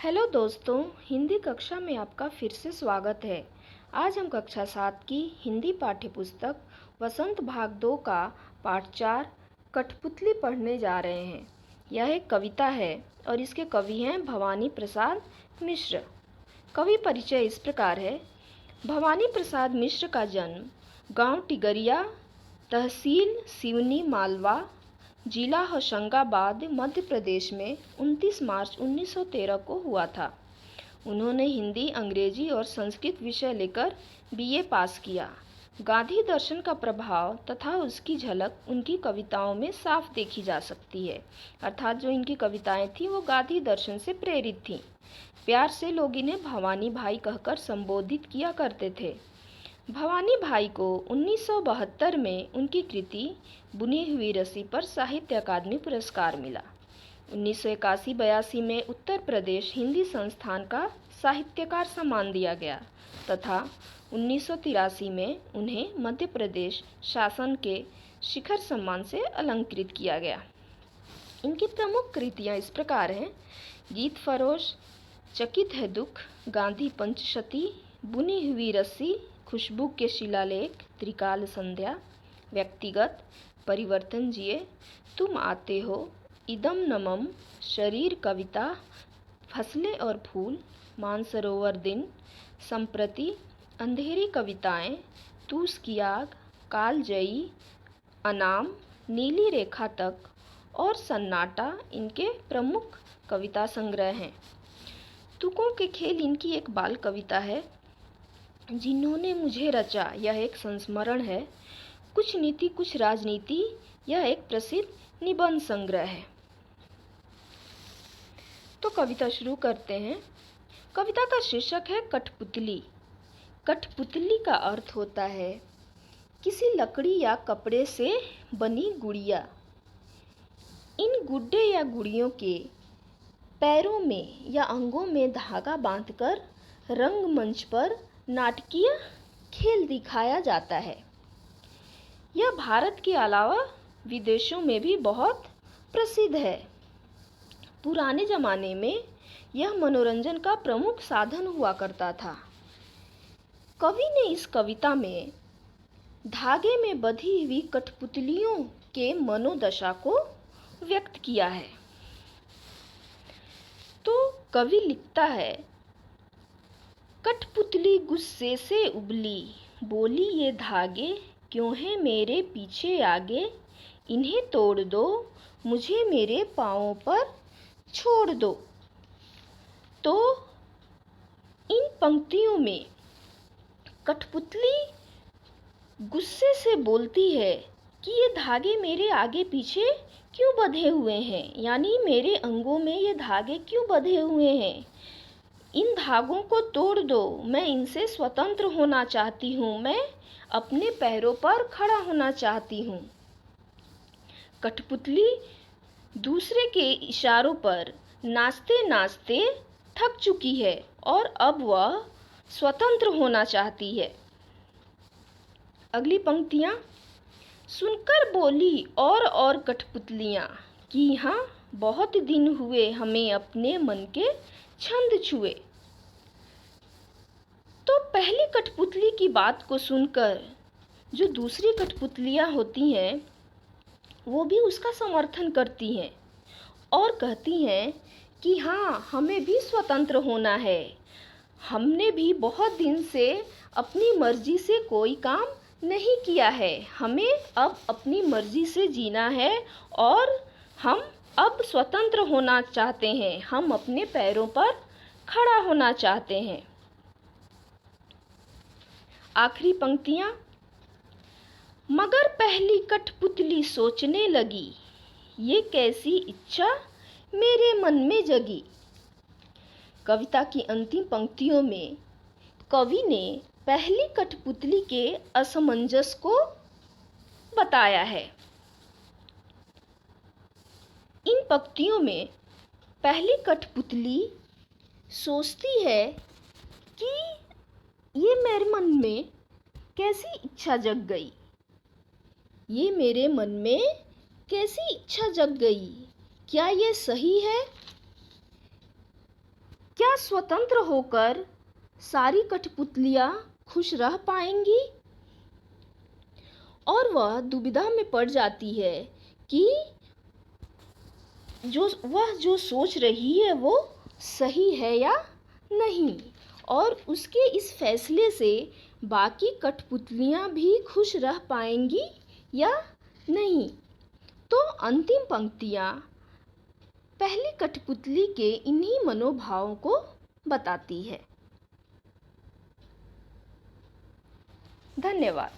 Hello दोस्तों, हिंदी कक्षा में आपका फिर से स्वागत है। आज हम कक्षा 7 की हिंदी पाठ्यपुस्तक वसंत भाग 2 का पाठ 4 कठपुतली पढ़ने जा रहे हैं। यह एक कविता है और इसके कवि हैं भवानी प्रसाद मिश्र। कवि परिचय इस प्रकार है। भवानी प्रसाद मिश्र का जन्म गांव टिगरिया, तहसील सिवनी, मालवा, जिला होशंगाबाद, मध्य प्रदेश में 29 मार्च 1913 को हुआ था। उन्होंने हिंदी, अंग्रेजी और संस्कृत विषय लेकर बीए पास किया। गांधी दर्शन का प्रभाव तथा उसकी झलक उनकी कविताओं में साफ देखी जा सकती है। अर्थात जो इनकी कविताएं थीं वो गांधी दर्शन से प्रेरित थीं। प्यार से लोग इन्हें भवानी भाई कहकर संबोधित किया करते थे। भवानी भाई को 1972 में उनकी कृति बुनी हुई रस्सी पर साहित्य अकादमी पुरस्कार मिला। 1981-82 में उत्तर प्रदेश हिंदी संस्थान का साहित्यकार सम्मान दिया गया तथा 1983 में उन्हें मध्य प्रदेश शासन के शिखर सम्मान से अलंकृत किया गया। इनकी प्रमुख कृतियाँ इस प्रकार हैं: गीत फरोश, चकित है दुख, गांधी पंचशती, बुनी हुई रस्सी, खुशबू के शिलालेख, त्रिकाल संध्या, व्यक्तिगत, परिवर्तन जिए, तुम आते हो, इदम नमम, शरीर कविता, फसलें और फूल, मानसरोवर दिन, संप्रति, अंधेरी कविताएं, तूस की आग, कालजयी, अनाम, नीली रेखा तक और सन्नाटा इनके प्रमुख कविता संग्रह हैं। तुकों के खेल इनकी एक बाल कविता है। जिन्होंने मुझे रचा यह एक संस्मरण है। कुछ नीति कुछ राजनीति यह एक प्रसिद्ध निबंध संग्रह है। तो कविता शुरू करते हैं। कविता का शीर्षक है कठपुतली। कठपुतली का अर्थ होता है किसी लकड़ी या कपड़े से बनी गुड़िया। इन गुड्डे या गुड़ियों के पैरों में या अंगों में धागा बांधकर रंगमंच पर नाटकीय खेल दिखाया जाता है। यह भारत के अलावा विदेशों में भी बहुत प्रसिद्ध है। पुराने ज़माने में यह मनोरंजन का प्रमुख साधन हुआ करता था। कवि ने इस कविता में धागे में बंधी हुई कठपुतलियों के मनोदशा को व्यक्त किया है। तो कवि लिखता है, कठपुतली गुस्से से उबली, बोली ये धागे क्यों हैं मेरे पीछे आगे, इन्हें तोड़ दो, मुझे मेरे पाँवों पर छोड़ दो। तो इन पंक्तियों में कठपुतली गुस्से से बोलती है कि ये धागे मेरे आगे पीछे क्यों बंधे हुए हैं, यानी मेरे अंगों में ये धागे क्यों बंधे हुए हैं। इन धागों को तोड़ दो, मैं इनसे स्वतंत्र होना चाहती हूँ, मैं अपने पैरों पर खड़ा होना चाहती हूँ। कठपुतली दूसरे के इशारों पर नाचते नाचते थक चुकी है और अब वह स्वतंत्र होना चाहती है। अगली पंक्तियाँ सुनकर बोली और कठपुतलियाँ कि हाँ बहुत दिन हुए हमें अपने मन के छंद छुए। तो पहली कठपुतली की बात को सुनकर जो दूसरी कठपुतलियाँ होती हैं वो भी उसका समर्थन करती हैं और कहती हैं कि हाँ हमें भी स्वतंत्र होना है। हमने भी बहुत दिन से अपनी मर्जी से कोई काम नहीं किया है, हमें अब अपनी मर्जी से जीना है और हम अब स्वतंत्र होना चाहते हैं, हम अपने पैरों पर खड़ा होना चाहते हैं। आखिरी पंक्तियाँ, मगर पहली कठपुतली सोचने लगी, ये कैसी इच्छा मेरे मन में जगी। कविता की अंतिम पंक्तियों में कवि ने पहली कठपुतली के असमंजस को बताया है। इन पंक्तियों में पहली कठपुतली सोचती है कि ये मेरे मन में कैसी इच्छा जग गई, ये मेरे मन में कैसी इच्छा जग गई, क्या ये सही है। क्या स्वतंत्र होकर सारी कठपुतलियाँ खुश रह पाएंगी? और वह दुविधा में पड़ जाती है कि जो सोच रही है वो सही है या नहीं, और उसके इस फैसले से बाकी कठपुतलियाँ भी खुश रह पाएंगी या नहीं। तो अंतिम पंक्तियाँ पहली कठपुतली के इन्हीं मनोभावों को बताती है। धन्यवाद।